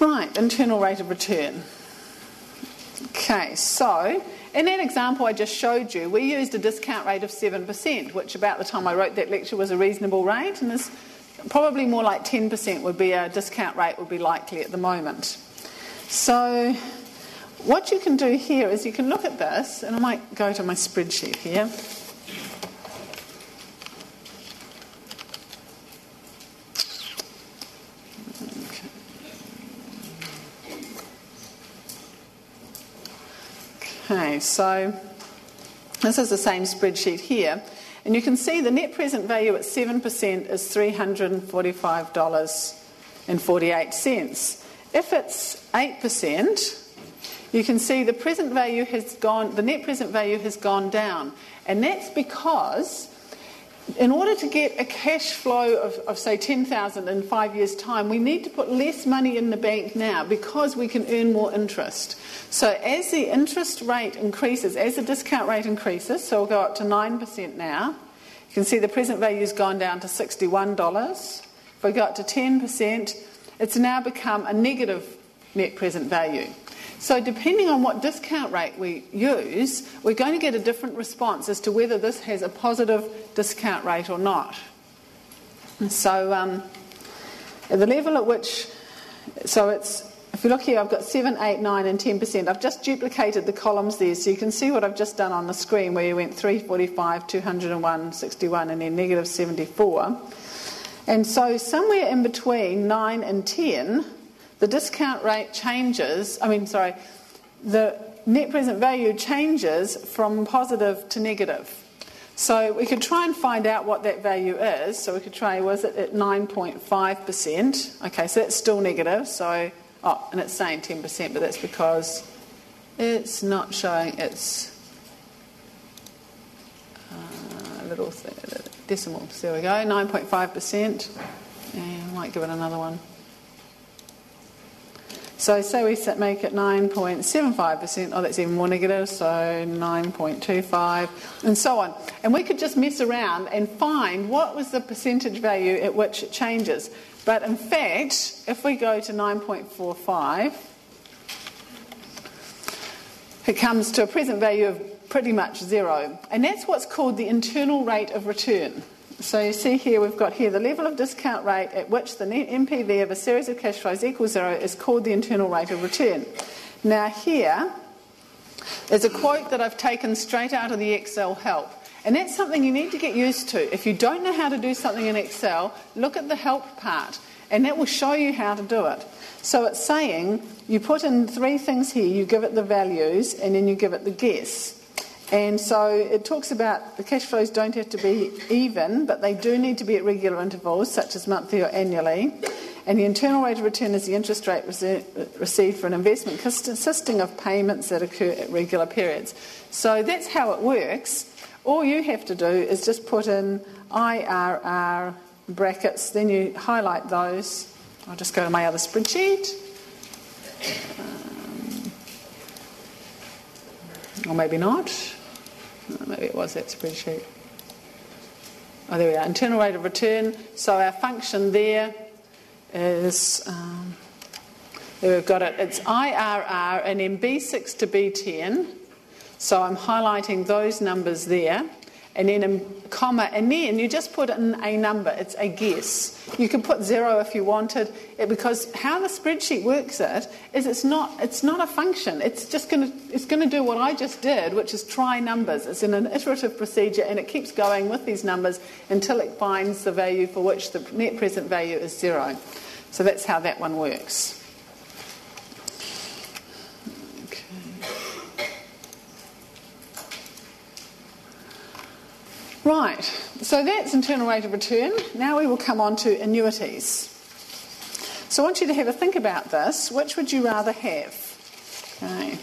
Right, internal rate of return. Okay, so in that example I just showed you, we used a discount rate of 7%, which about the time I wrote that lecture was a reasonable rate, and there's probably more like 10% would be a discount rate would be likely at the moment. So what you can do here is you can look at this, and I might go to my spreadsheet here. Okay, so this is the same spreadsheet here, and you can see the net present value at 7% is $345.48. If it's 8%, you can see the present value has gone, the net present value has gone down, and that's because in order to get a cash flow of say $10,000 in 5 years' time, we need to put less money in the bank now because we can earn more interest. So as the interest rate increases, as the discount rate increases, so we'll go up to 9% now, you can see the present value has gone down to $61. If we go up to 10%, it's now become a negative net present value. So depending on what discount rate we use, we're going to get a different response as to whether this has a positive discount rate or not. So at the level at which, so it's, if you look here, I've got 7, 8, 9 and 10%. I've just duplicated the columns there so you can see what I've just done on the screen where you went 345, 201, 61 and then negative 74. And so somewhere in between 9 and 10, the discount rate changes, the net present value changes from positive to negative. So we could try and find out what that value is. So we could try, was it at 9.5%? Okay, so that's still negative. So, and it's saying 10%, but that's because it's not showing its little decimal. So there we go, 9.5%. And I might give it another one. So say we make it 9.75%, that's even more negative, so 9.25, and so on. And we could just mess around and find what was the percentage value at which it changes. But in fact, if we go to 9.45, it comes to a present value of pretty much 0. And that's what's called the internal rate of return. So you see here, we've got here the level of discount rate at which the net NPV of a series of cash flows equals 0 is called the internal rate of return. Now here is a quote that I've taken straight out of the Excel help. And that's something you need to get used to. If you don't know how to do something in Excel, look at the help part and that will show you how to do it. So it's saying you put in 3 things here, you give it the values and then you give it the guess. And so it talks about the cash flows don't have to be even, but they do need to be at regular intervals, such as monthly or annually. And the internal rate of return is the interest rate received for an investment consisting of payments that occur at regular periods. So that's how it works. All you have to do is just put in IRR brackets, then you highlight those. I'll just go to my other spreadsheet. Or maybe not. Maybe it was that spreadsheet. Oh, there we are. Internal rate of return. So our function there is, there we've got it. It's IRR and then B6 to B10. So I'm highlighting those numbers there. And then a comma, and then you just put in a number. It's a guess. You can put 0 if you wanted, because how the spreadsheet works is it's not a function. It's just going to do what I just did, which is try numbers. It's in an iterative procedure, and it keeps going with these numbers until it finds the value for which the net present value is 0. So that's how that one works. Right, so that's internal rate of return. Now we will come on to annuities. So I want you to have a think about this. Which would you rather have? Okay.